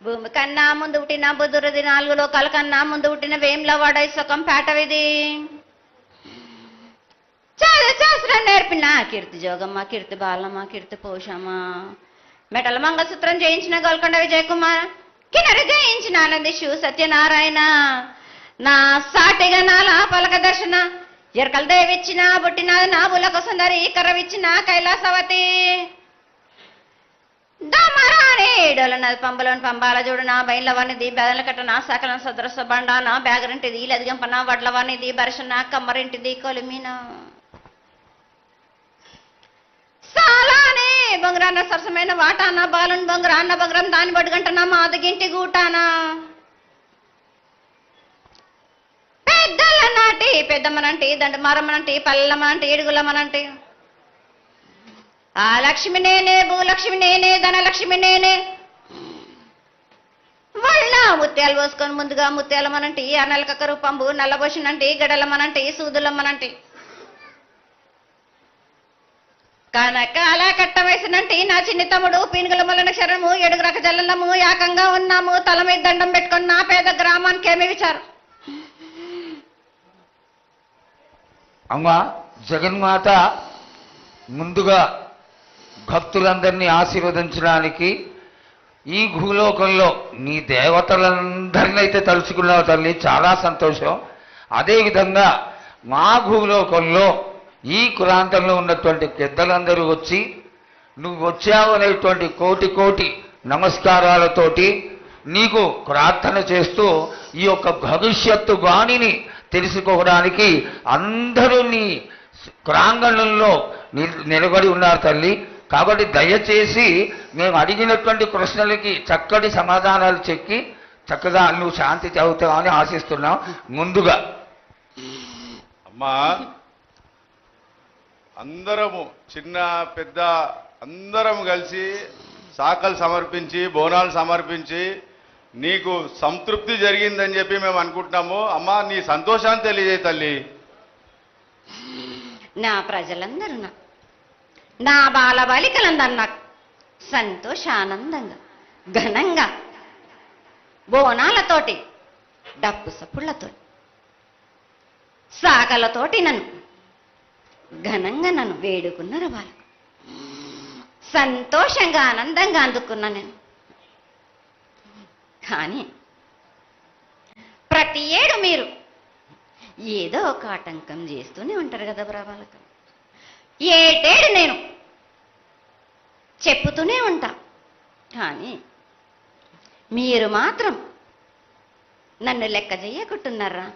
భూమి కన్నా ముందు పుట్టిన బుధురది 4 లోకాల కన్నా ముందు పుట్టిన వేములవాడ సుఖం పేటవిది చాలా శాస్త్రం నేర్పిన కీర్తి జోగమ్మ, కీర్తి బాలమ్మ, కీర్తి పోషమ్మ, మెటల మంగళసూత్రం జయించిన గోల్కొండ విజయ్ కుమార్, కిన్నెర జయించిన ఆనందిషు సత్యనారాయణ, నా సాటిగా నాల పలక దర్శన ఎరకల దేవిచ్చిన బుట్టిన నా బులకు సుందరి కర్రవిచ్చిన కైలాసవతి దమరాణి డోలనది పంబలోని పంబాల చూడు నా బయలవానిది బెదల కట్ట నా సకల సదరస బండ నా బ్యాగరింటిది లదిగంపన వడ్లవానిది బరసన కమ్మరింటిది కొలిమిన సాలానే బొంగరాన్న సరసమైన వాటాన బాలుని బొంగరాన్న బొంగరం దాని బొడుగంటనా మాదగింటి గూటానా పెద్దలనాటి పెద్దమ్మనంటి దండమారమ్మనంటి పల్లెమ్మనంటి ఏడుగులమ్మనంటి ఆ లక్ష్మి నేనే, భూలక్ష్మి నేనే, ధనలక్ష్మి నేనే, వాళ్ళ ముత్యాలు పోసుకొని ముందుగా ముత్యాలమ్మనంటి ఆ నలకక్క రూపంబు నల్లబోసినంటి గడలమ్మనంటి సూదులమ్మనంటి కనక అలా కట్ట వేసినంటి నా చిన్ని తమ్ముడు పీనుగుల మొలన శరము 7 రక జల్లము ఏకంగా ఉన్నాము తల మీద దండం పెట్టుకొని నా పేద గ్రామానికి ఏమి విచారం. అమ్మా జగన్మాత ముందుగా భక్తులందరినీ ఆశీర్వదించడానికి ఈ భూలోకంలో నీ దేవతలందరినీ అయితే తలుచుకున్నావు తల్లి, చాలా సంతోషం. అదేవిధంగా మా భూలోకంలో ఈ కులాంతంలో ఉన్నటువంటి పెద్దలందరూ వచ్చి నువ్వు వచ్చావు అనేటువంటి కోటి కోటి నమస్కారాలతోటి నీకు ప్రార్థన చేస్తూ ఈ యొక్క భవిష్యత్తు వాణిని తెలుసుకోవడానికి అందరూ నీ ప్రాంగణంలో నిలబడి ఉన్నారు తల్లి. కాబట్టి దయచేసి మేము అడిగినటువంటి ప్రశ్నలకి చక్కటి సమాధానాలు చెక్కి చక్కగా నువ్వు శాంతి చదువుతావని ఆశిస్తున్నాం. ముందుగా అమ్మా అందరము చిన్న పెద్ద అందరం కలిసి శాఖలు సమర్పించి బోనాలు సమర్పించి నీకు సంతృప్తి జరిగిందని చెప్పి మేము అనుకుంటున్నాము. అమ్మా నీ సంతోషాన్ని తెలియజేయ తల్లి. నా ప్రజలందరూ నా బాలబాలికలందరూ నాకు సంతోషానందంగా ఘనంగా బోనాలతోటి డప్పు సప్పుళ్లతో సాగలతోటి నన్ను ఘనంగా నన్ను వేడుకున్నారు. వాళ్ళు సంతోషంగా ఆనందంగా అందుకున్నా నేను. కానీ ప్రతి ఏడు మీరు ఏదో ఒక ఆటంకం చేస్తూనే ఉంటారు కదా బ్రాబాలకు. ఏటేడు నేను చెప్పుతూనే ఉంటా, కానీ మీరు మాత్రం నన్ను లెక్క చెయ్యకుంటున్నారా?